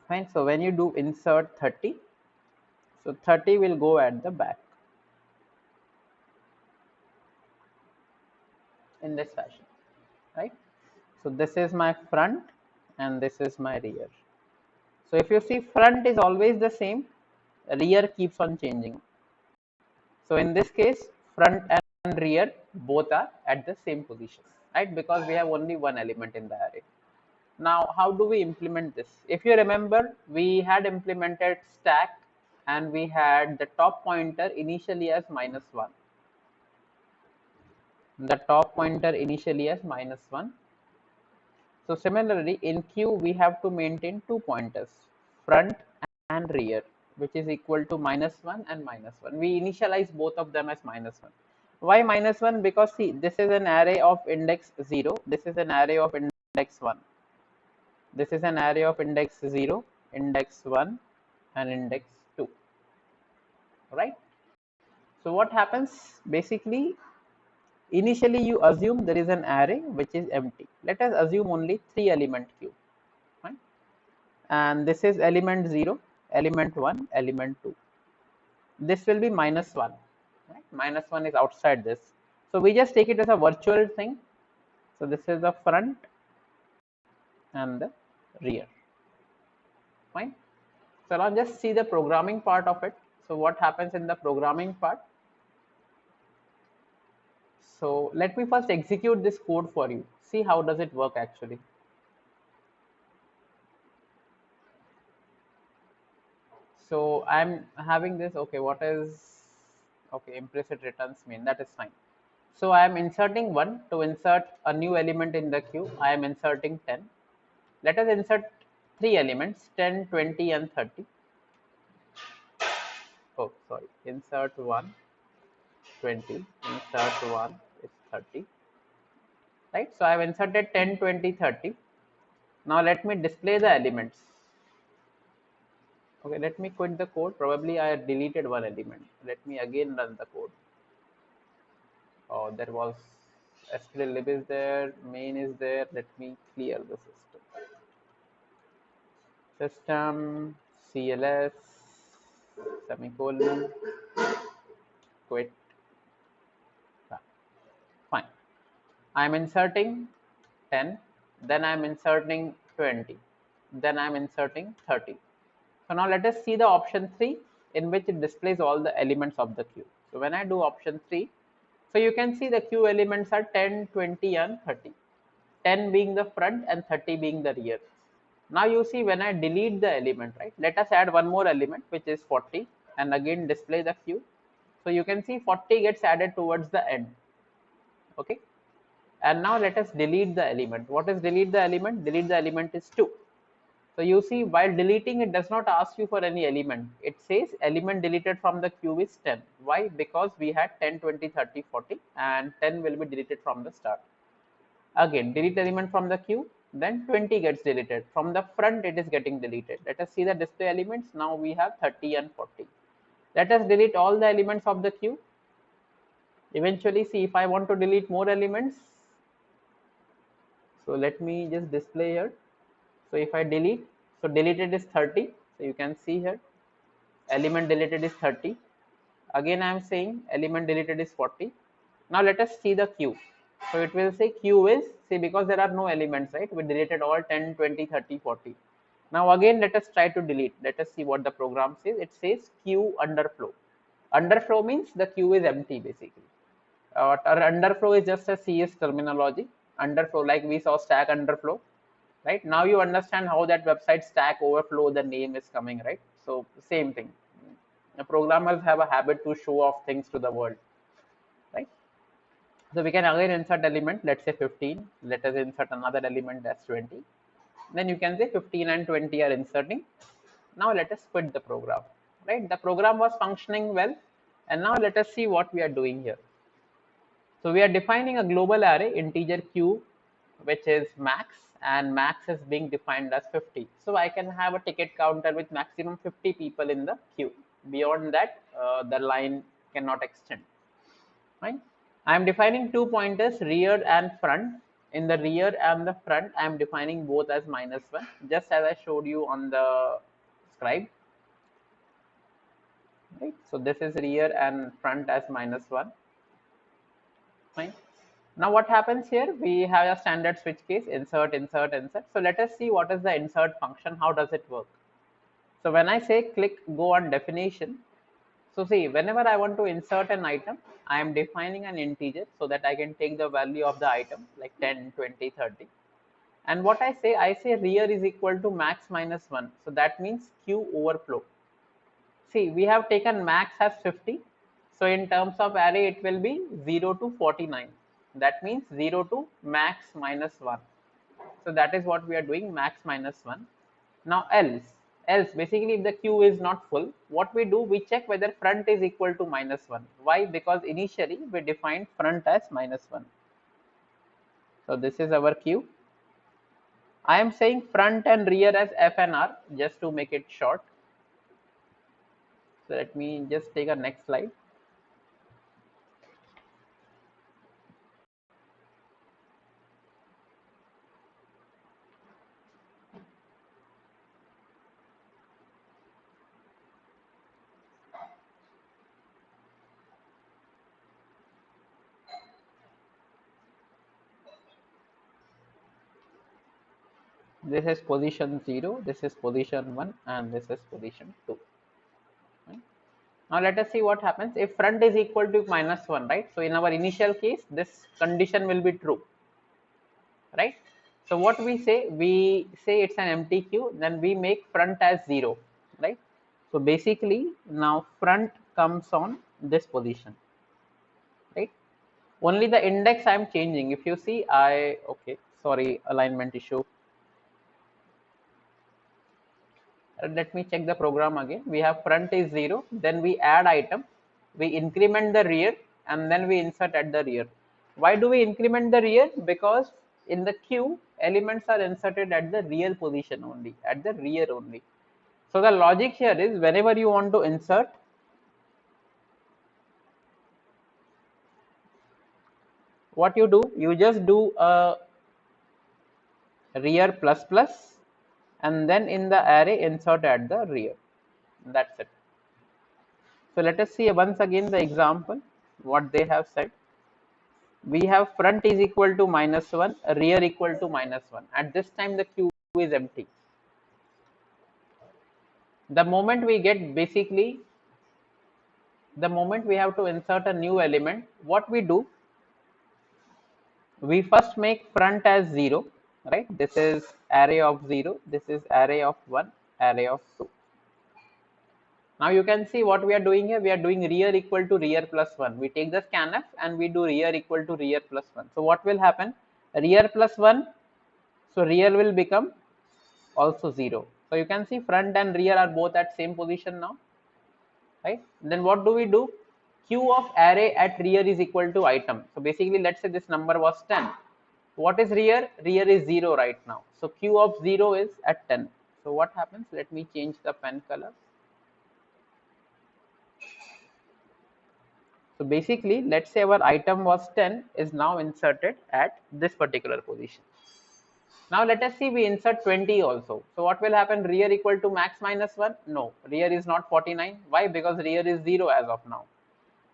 Fine. So when you do insert 30, so 30 will go at the back in this fashion, right? So this is my front and this is my rear. So if you see, front is always the same, rear keeps on changing. So in this case, front and rear both are at the same position, right? Because we have only one element in the array. Now, how do we implement this? If you remember, we had implemented stack and we had the top pointer initially as -1. The top pointer initially as -1. So similarly, in queue, we have to maintain two pointers, front and rear, which is equal to -1 and -1. We initialize both of them as -1. Why -1? Because see, this is an array of index 0. This is an array of index 1. This is an array of index 0, index 1, and index 2, right? So what happens? Basically, initially you assume there is an array which is empty. Let us assume only 3 element queue, right? And this is element 0, element 1, element 2. This will be -1, right? -1 is outside this. So we just take it as a virtual thing. So this is the front and the rear, fine. So now just see the programming part of it. So what happens in the programming part? So let me first execute this code for you. See how does it work actually. So I'm having this, okay, what is, okay, implicit returns main, that is fine. So I am inserting 1 to insert a new element in the queue. I am inserting 10. Let us insert 3 elements, 10, 20, and 30. Oh, sorry, insert 1, 20, insert 1 is 30. Right, so I have inserted 10, 20, 30. Now let me display the elements. Okay, let me quit the code. Probably I deleted one element. Let me again run the code. Oh, there was strlib is there, main is there. Let me clear the system. System cls semicolon quit. Fine. I'm inserting 10, then I'm inserting 20, then I'm inserting 30. So now let us see the option 3 in which it displays all the elements of the queue. So when I do option 3, so you can see the queue elements are 10, 20, and 30. 10 being the front and 30 being the rear. Now you see when I delete the element, right? Let us add one more element which is 40 and again display the queue. So you can see 40 gets added towards the end. Okay. And now let us delete the element. What is delete the element? Delete the element is 2. So you see while deleting it does not ask you for any element. It says element deleted from the queue is 10. Why? Because we had 10, 20, 30, 40 and 10 will be deleted from the start. Again delete element from the queue, then 20 gets deleted. From the front it is getting deleted. Let us see the display elements. Now we have 30 and 40. Let us delete all the elements of the queue. Eventually see if I want to delete more elements. So let me just display here. So if I delete, so deleted is 30. So you can see here element deleted is 30. Again I am saying element deleted is 40. Now let us see the queue. So it will say queue is, see, because there are no elements, right? We deleted all 10, 20, 30, 40. Now again let us try to delete. Let us see what the program says. It says queue underflow. Underflow means the queue is empty basically. Underflow is just a CS terminology. Underflow, like we saw stack underflow, right? Now you understand how that website Stack Overflow, the name is coming, right? So same thing. The programmers have a habit to show off things to the world, right? So we can again insert element, let's say 15. Let us insert another element as 20. Then you can say 15 and 20 are inserting. Now let us quit the program, right? The program was functioning well. And now let us see what we are doing here. So we are defining a global array integer q, which is max, and max is being defined as 50. So I can have a ticket counter with maximum 50 people in the queue. Beyond that, the line cannot extend. Fine. I am defining two pointers, rear and front, in the rear and the front, I am defining both as -1, just as I showed you on the scribe. Right? So this is rear and front as -1. Fine. Now what happens here? We have a standard switch case, insert, insert, insert. So let us see what is the insert function. How does it work? So when I say click go on definition, so see, whenever I want to insert an item, I am defining an integer so that I can take the value of the item like 10, 20, 30. And what I say rear is equal to max -1. So that means Q overflow. See, we have taken max as 50. So in terms of array, it will be 0 to 49. That means 0 to max -1. So that is what we are doing, max -1. Now else basically if the queue is not full, what we do, we check whether front is equal to -1. Why? Because initially we defined front as -1. So this is our queue. I am saying front and rear as F and R just to make it short. So let me just take a next slide. This is position 0, this is position 1, and this is position 2. Right? Now let us see what happens if front is equal to -1, right? So in our initial case, this condition will be true, right? So what we say it's an empty queue, then we make front as 0, right? So basically now front comes on this position, right? Only the index I am changing. If you see, okay, sorry, alignment issue. Let me check the program again. We have front is 0, then we add item, we increment the rear, and then we insert at the rear. Why do we increment the rear? Because in the queue, elements are inserted at the rear position only, at the rear only. So the logic here is whenever you want to insert, what you do, you just do a rear plus plus, and then in the array insert at the rear. That's it. So let us see once again the example, what they have said. We have front is equal to -1, rear equal to -1. At this time, the queue is empty. The moment we get basically, the moment we have to insert a new element, what we do, we first make front as 0, right? This is array of 0, this is array of 1, array of 2. Now you can see what we are doing here. We are doing rear equal to rear plus 1. We take the scanf and we do rear equal to rear plus 1. So what will happen? Rear plus 1, so rear will become also 0. So you can see front and rear are both at same position now, right? Then what do we do? Q of array at rear is equal to item. So basically, let's say this number was 10. What is rear? Rear is 0 right now. So Q of 0 is at 10. So what happens? Let me change the pen color. So basically, let's say our item was 10 is now inserted at this particular position. Now let us see we insert 20 also. So what will happen? Rear equal to max -1? No, rear is not 49. Why? Because rear is 0 as of now.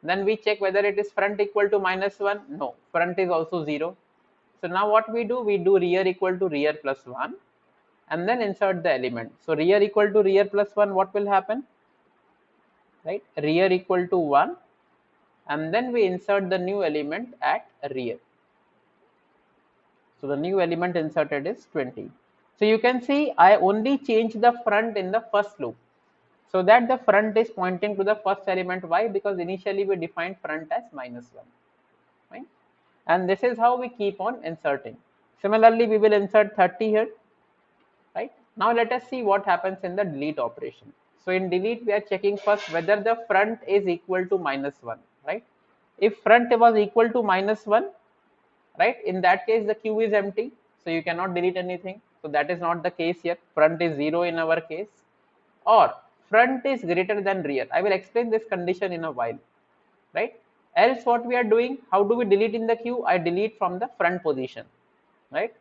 Then we check whether it is front equal to -1. No, front is also 0. So now what we do? We do rear equal to rear plus 1 and then insert the element. So rear equal to rear plus 1, what will happen? Right? Rear equal to 1 and then we insert the new element at rear. So the new element inserted is 20. So you can see I only change the front in the first loop, so that the front is pointing to the first element. Why? Because initially we defined front as -1, right? And this is how we keep on inserting. Similarly, we will insert 30 here, right? Now let us see what happens in the delete operation. So in delete, we are checking first whether the front is equal to -1, right? If front was equal to -1, right, in that case the queue is empty, so you cannot delete anything. So that is not the case here. Front is 0 in our case, or front is greater than rear. I will explain this condition in a while, right? Else what we are doing, how do we delete in the queue? I delete from the front position. right?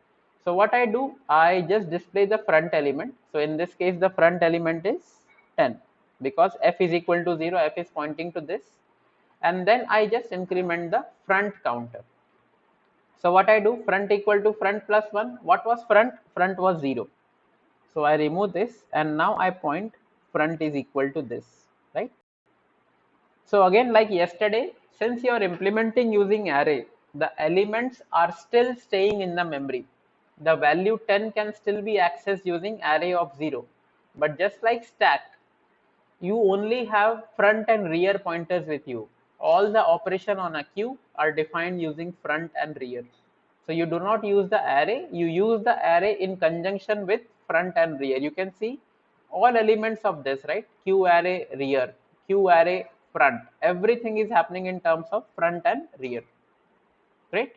So what I do, I just display the front element. So in this case, the front element is 10 because f is equal to 0, f is pointing to this, and then I just increment the front counter. So what I do, front equal to front plus 1. What was front? Front was 0. So I remove this and now I point front is equal to this, right? So again, like yesterday, since you are implementing using array, the elements are still staying in the memory. The value 10 can still be accessed using array of 0. But just like stack, you only have front and rear pointers with you. All the operation on a queue are defined using front and rear. So you do not use the array, you use the array in conjunction with front and rear. You can see all elements of this, right? Q array rear, Q array front. Everything is happening in terms of front and rear. Great.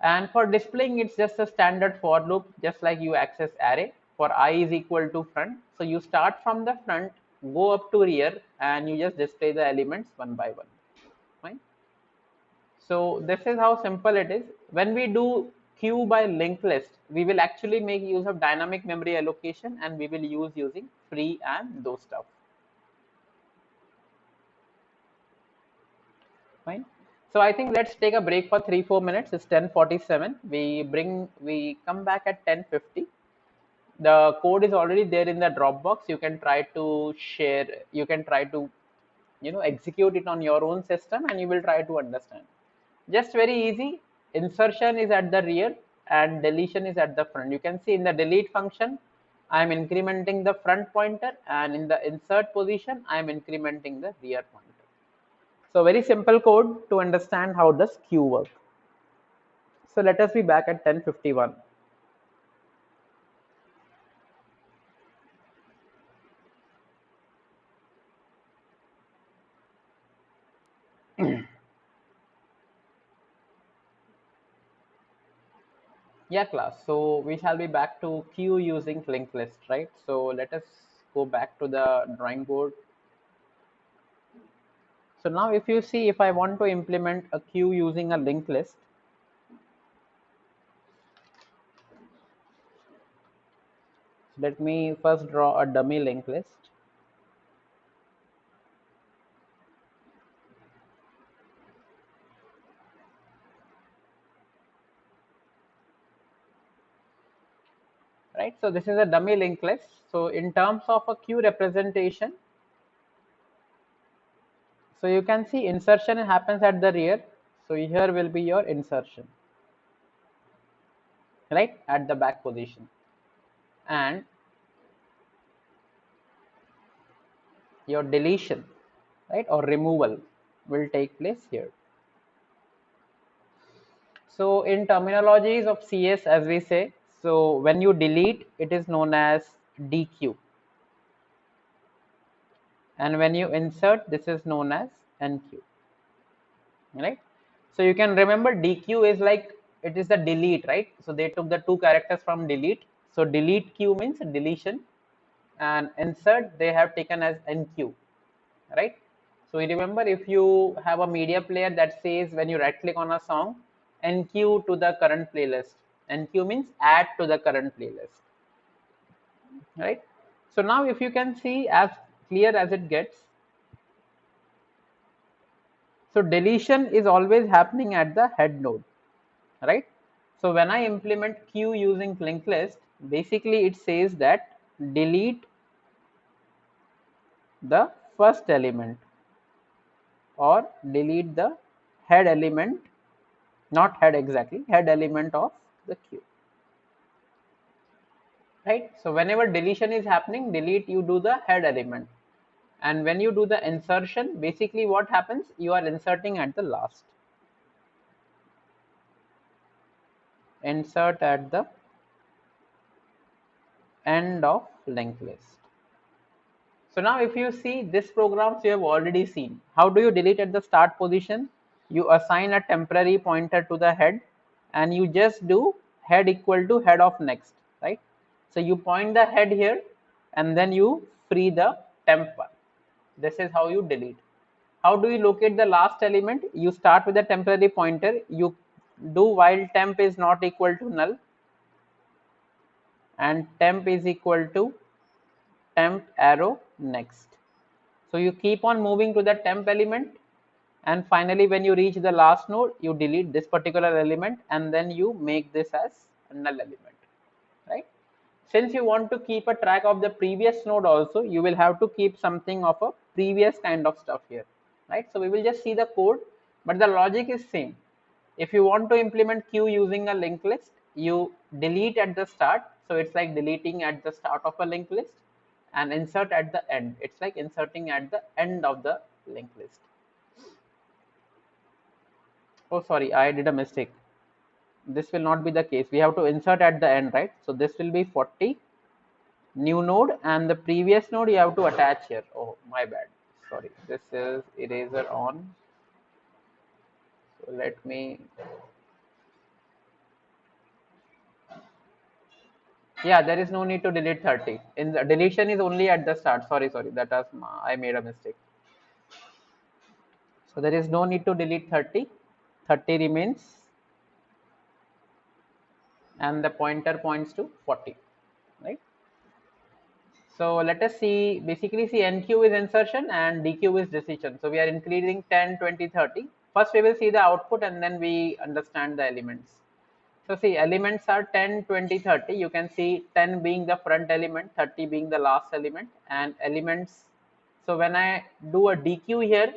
And for displaying, it's just a standard for loop, just like you access array for I is equal to front. So you start from the front, go up to rear, and you just display the elements one by one. Fine. So this is how simple it is. When we do queue by linked list, we will actually make use of dynamic memory allocation, and we will use using free and those stuff. Fine. So I think let's take a break for 3-4 minutes. It's 10:47. We come back at 10:50. The code is already there in the Dropbox. You can try to share. You can try to execute it on your own system, and you will try to understand. Just very easy. Insertion is at the rear and deletion is at the front. You can see in the delete function, I am incrementing the front pointer, and in the insert position, I am incrementing the rear pointer. So very simple code to understand how does queue work. So let us be back at 10:51. Yeah, class. So we shall be back to queue using linked list, right? So let us go back to the drawing board. So now if you see, if I want to implement a queue using a linked list, let me first draw a dummy linked list. Right, so this is a dummy linked list. So in terms of a queue representation, so you can see insertion happens at the rear. So here will be your insertion, right, at the back position, and your deletion, right, or removal will take place here. So in terminologies of CS, as we say, so when you delete, it is known as DQ, and when you insert, this is known as NQ, right? So you can remember DQ is like, it is the delete, right? So they took the two characters from delete. So delete Q means deletion, and insert they have taken as NQ, right? So you remember, if you have a media player that says when you right click on a song, NQ to the current playlist. NQ means add to the current playlist, right? So now if you can see, as clear as it gets, so deletion is always happening at the head node, right? So when I implement queue using linked list, basically it says that delete the first element or delete the head element, not head exactly, head element of the queue, right? So whenever deletion is happening, delete, you do the head element, and when you do the insertion, basically what happens, you are inserting at the last. Insert at the end of linked list. So now if you see this programs, you have already seen. How do you delete at the start position? You assign a temporary pointer to the head, and you just do head equal to head of next, right? So you point the head here, and then you free the temp one. This is how you delete. How do you locate the last element? You start with a temporary pointer, you do while temp is not equal to null and temp is equal to temp arrow next. So you keep on moving to the temp element, and finally when you reach the last node, you delete this particular element and then you make this as a null element, right? Since you want to keep a track of the previous node also, you will have to keep something of a previous kind of stuff here, right? So we will just see the code, but the logic is same. If you want to implement queue using a linked list, you delete at the start, so it's like deleting at the start of a linked list, and insert at the end, it's like inserting at the end of the linked list. Oh sorry, I did a mistake. This will not be the case. We have to insert at the end, right? So this will be 40 new node, and the previous node you have to attach here. Oh my bad, sorry, this is eraser on. So let me, yeah, there is no need to delete 30. In the deletion is only at the start. Sorry, that was I made a mistake. So there is no need to delete 30. 30 remains, and the pointer points to 40, right? So let us see, basically see NQ is insertion and DQ is decision. So we are including 10, 20, 30. First we will see the output and then we understand the elements. So see, elements are 10, 20, 30. You can see 10 being the front element, 30 being the last element, and elements. So when I do a DQ here,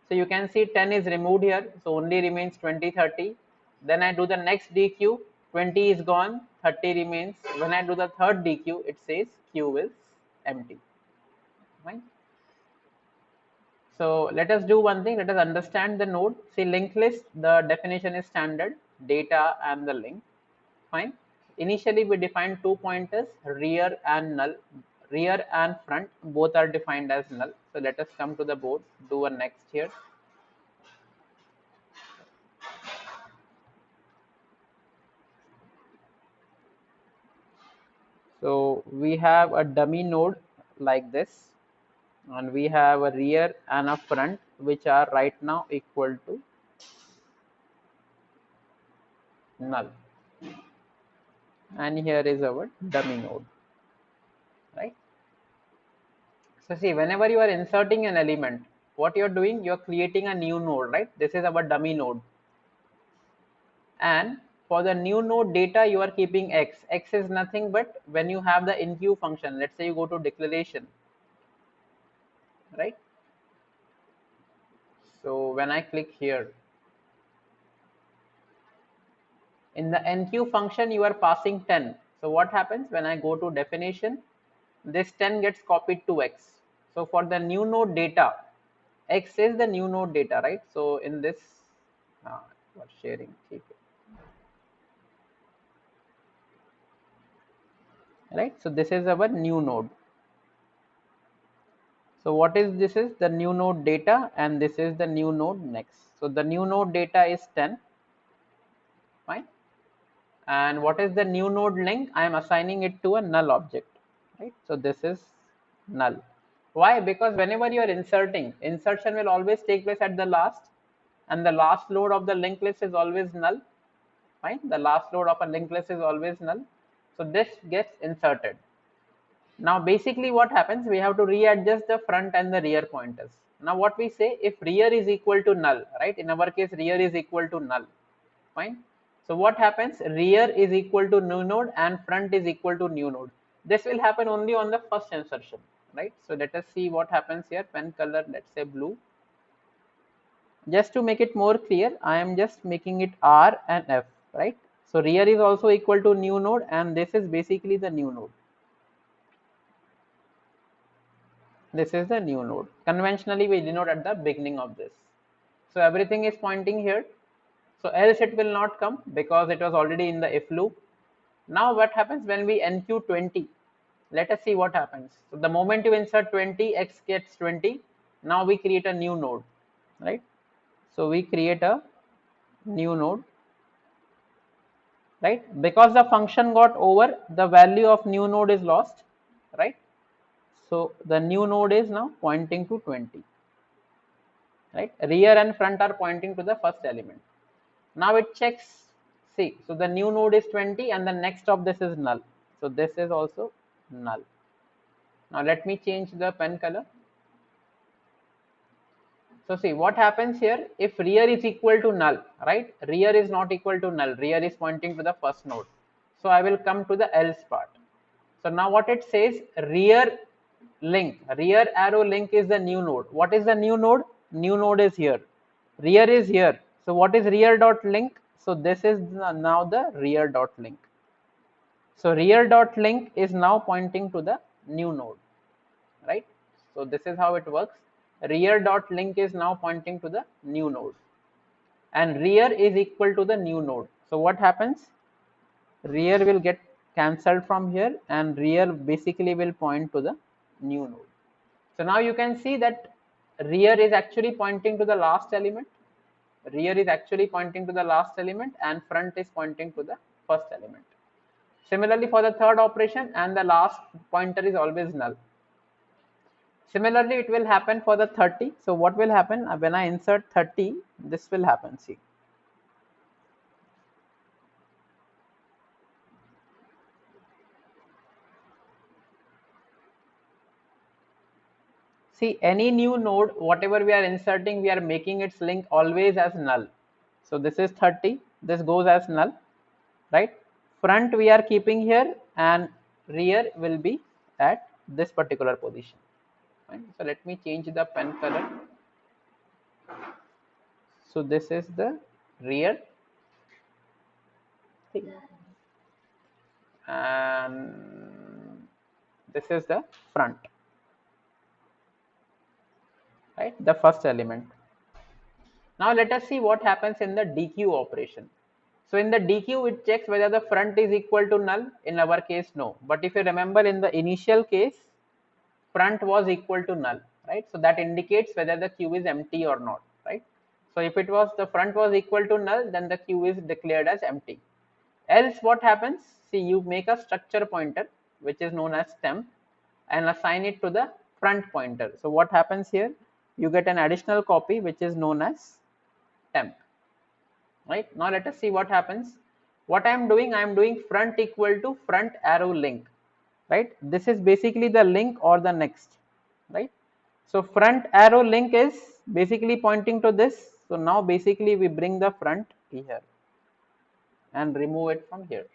so you can see 10 is removed here, so only remains 20, 30. Then I do the next DQ, 20 is gone, 30 remains. When I do the third DQ, it says Q is empty. Right? So let us do one thing. Let us understand the node. See, linked list, the definition is standard, data and the link. Fine. Initially, we defined two pointers, rear and null. Rear and front both are defined as null. So let us come to the board, do a next here. So we have a dummy node like this, and we have a rear and a front which are right now equal to null. And here is our dummy node, right? So see, whenever you are inserting an element, what you're doing, you're creating a new node, right? This is our dummy node. And for the new node data, you are keeping x. X is nothing but when you have the enqueue function, let's say you go to declaration, right? So when I click here, in the enqueue function, you are passing 10. So what happens when I go to definition, this 10 gets copied to x. So for the new node data, x is the new node data, right? So in this, what sharing, right? So this is our new node. So what is this is the new node data, and this is the new node next. So the new node data is 10, fine. And what is the new node link? I am assigning it to a null object, right? So this is null. Why? Because whenever you are inserting, insertion will always take place at the last, and the last load of the linked list is always null, fine. The last load of a linked list is always null. So this gets inserted. Now basically what happens, we have to readjust the front and the rear pointers. Now what we say, if rear is equal to null, right? In our case, rear is equal to null, fine. So what happens, rear is equal to new node and front is equal to new node. This will happen only on the first insertion, right? So let us see what happens here. Pen color, let's say blue. Just to make it more clear, I am just making it R and F, right? So rear is also equal to new node, and this is basically the new node. This is the new node. Conventionally, we denote at the beginning of this. So everything is pointing here. So else it will not come because it was already in the if loop. Now what happens when we enqueue 20? Let us see what happens. So the moment you insert 20, x gets 20. Now we create a new node, right? So we create a new node, right? Because the function got over, the value of new node is lost, right? So the new node is now pointing to 20, right? Rear and front are pointing to the first element. Now it checks See, so the new node is 20 and the next of this is null. So this is also null. Now let me change the pen color. So see what happens here, if rear is equal to null, right? Rear is not equal to null. Rear is pointing to the first node. So I will come to the else part. So now what it says, rear link, rear arrow link is the new node. What is the new node? New node is here. Rear is here. So what is rear dot link? So this is now the rear dot link. So rear dot link is now pointing to the new node, right? So this is how it works. Rear dot link is now pointing to the new node, and rear is equal to the new node. So what happens? Rear will get cancelled from here, and rear basically will point to the new node. So now you can see that rear is actually pointing to the last element. Rear is actually pointing to the last element, and front is pointing to the first element. Similarly for the third operation, and the last pointer is always null. Similarly, it will happen for the 30. So what will happen when I insert 30? This will happen. See. See, any new node, whatever we are inserting, we are making its link always as null. So this is 30. This goes as null, right? Front we are keeping here, and rear will be at this particular position. Right? So let me change the pen color. So this is the rear, and this is the front, right? The first element. Now let us see what happens in the DQ operation. So in the DQ, it checks whether the front is equal to null. In our case, no. But if you remember, in the initial case, front was equal to null, right? So that indicates whether the queue is empty or not, right? So if it was, the front was equal to null, then the queue is declared as empty. Else what happens? See, you make a structure pointer, which is known as temp, and assign it to the front pointer. So what happens here? You get an additional copy, which is known as temp. Right, now let us see what happens. What I am doing front equal to front arrow link, right? This is basically the link or the next, right? So front arrow link is basically pointing to this. So now basically we bring the front here and remove it from here.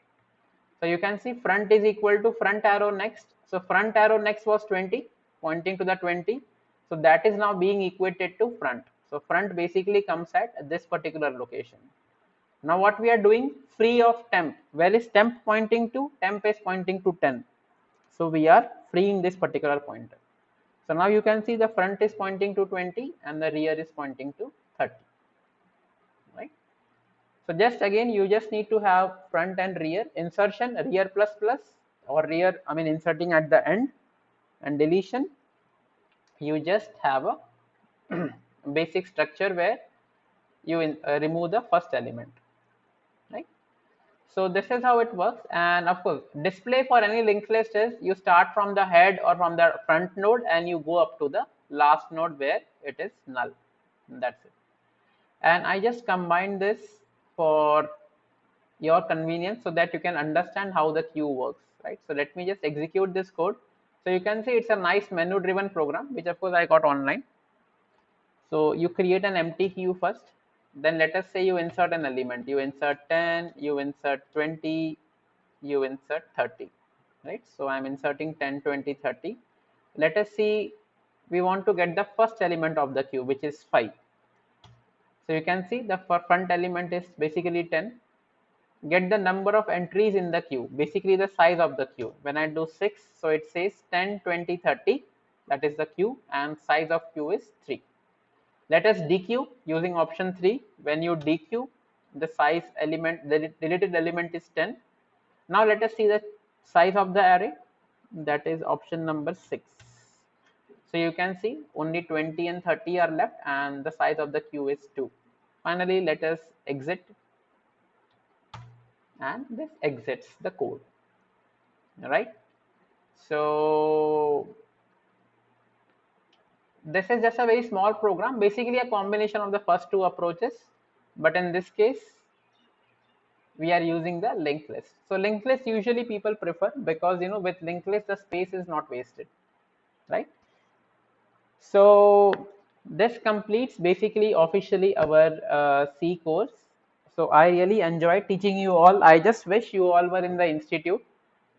So you can see front is equal to front arrow next. So front arrow next was 20, pointing to the 20. So that is now being equated to front. So front basically comes at this particular location. Now what we are doing, free of temp. Where is temp pointing to? Temp is pointing to 10. So we are freeing this particular pointer. So now you can see the front is pointing to 20 and the rear is pointing to 30. Right? So just again, you just need to have front and rear. Insertion, rear plus plus, or rear, I mean inserting at the end, and deletion. You just have a basic structure where you remove the first element. Right? So this is how it works, and of course display for any linked list is you start from the head or from the front node and you go up to the last node where it is null. That's it. And I just combined this for your convenience so that you can understand how the queue works, right? So let me just execute this code. So you can see it's a nice menu driven program, which of course I got online. So you create an empty queue first. Then let us say you insert an element. You insert 10, you insert 20, you insert 30, right? So I'm inserting 10, 20, 30. Let us see, we want to get the first element of the queue, which is 5. So you can see the front element is basically 10. Get the number of entries in the queue, basically the size of the queue. When I do 6, so it says 10, 20, 30, that is the queue, and size of queue is 3. Let us dequeue using option 3. When you dequeue, the size element, the deleted element is 10. Now let us see the size of the array, that is option number 6. So you can see only 20 and 30 are left and the size of the queue is 2. Finally, let us exit, and this exits the code. All right. So this is just a very small program, basically a combination of the first two approaches, but in this case we are using the linked list. So linked list usually people prefer because with linked list the space is not wasted, right? So this completes basically officially our C course. So I really enjoyed teaching you all. I just wish you all were in the institute.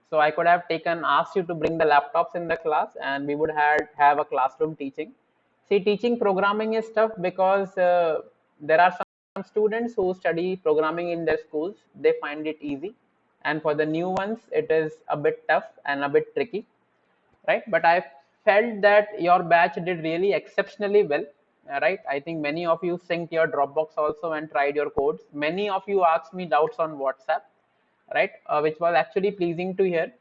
So I could have asked you to bring the laptops in the class and we would have a classroom teaching. See, teaching programming is tough because there are some students who study programming in their schools. They find it easy. And for the new ones, it is a bit tough and a bit tricky, right? But I felt that your batch did really exceptionally well, right? I think many of you synced your Dropbox also and tried your codes. Many of you asked me doubts on WhatsApp, right? Which was actually pleasing to hear.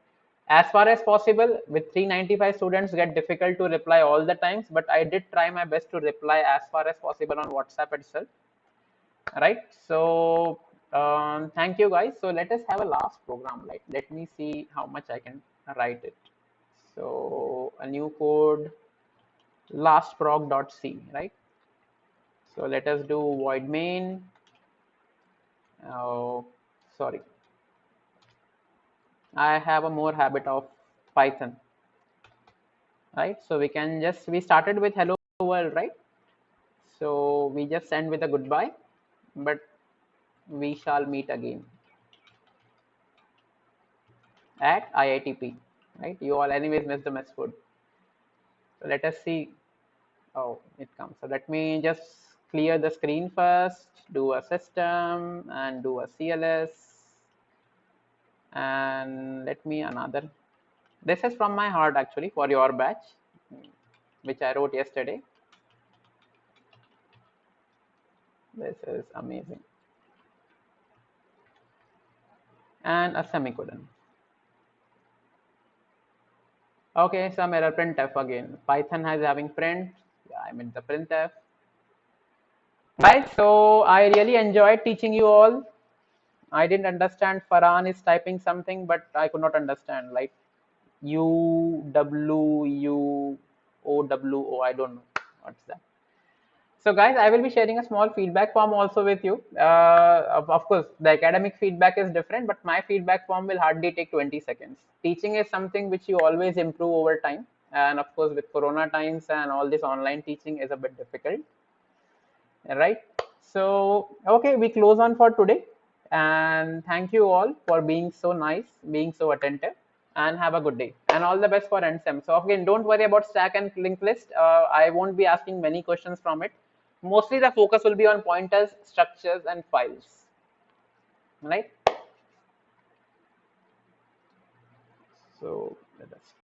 As far as possible, with 395 students, get difficult to reply all the times, but I did try my best to reply as far as possible on WhatsApp itself, right? So thank you guys. So let us have a last program. Like, let me see how much I can write it. So a new code lastprog.c, right? So let us do void main. Oh, sorry, I have a more habit of Python, right? So we started with hello world, right? So we just end with a goodbye, but we shall meet again at IITP, right? You all anyways miss the mess food. So let us see. Oh, it comes. So let me just clear the screen first, do a system and do a CLS. And let me another. This is from my heart actually for your batch, which I wrote yesterday. This is amazing. And a semicolon. Okay, some error printf again. Python has having print. Yeah, I meant the printf. Right, so I really enjoyed teaching you all. I didn't understand Farhan is typing something, but I could not understand. Like UWUOWO, I don't know what's that. So guys, I will be sharing a small feedback form also with you. Of course, the academic feedback is different, but my feedback form will hardly take 20 seconds. Teaching is something which you always improve over time. And of course, with Corona times and all this online teaching is a bit difficult, right? So, okay, we close on for today. And thank you all for being so nice, being so attentive, and have a good day. And all the best for NSEM. So, again, don't worry about stack and linked list. I won't be asking many questions from it. Mostly the focus will be on pointers, structures, and files, right? So, let us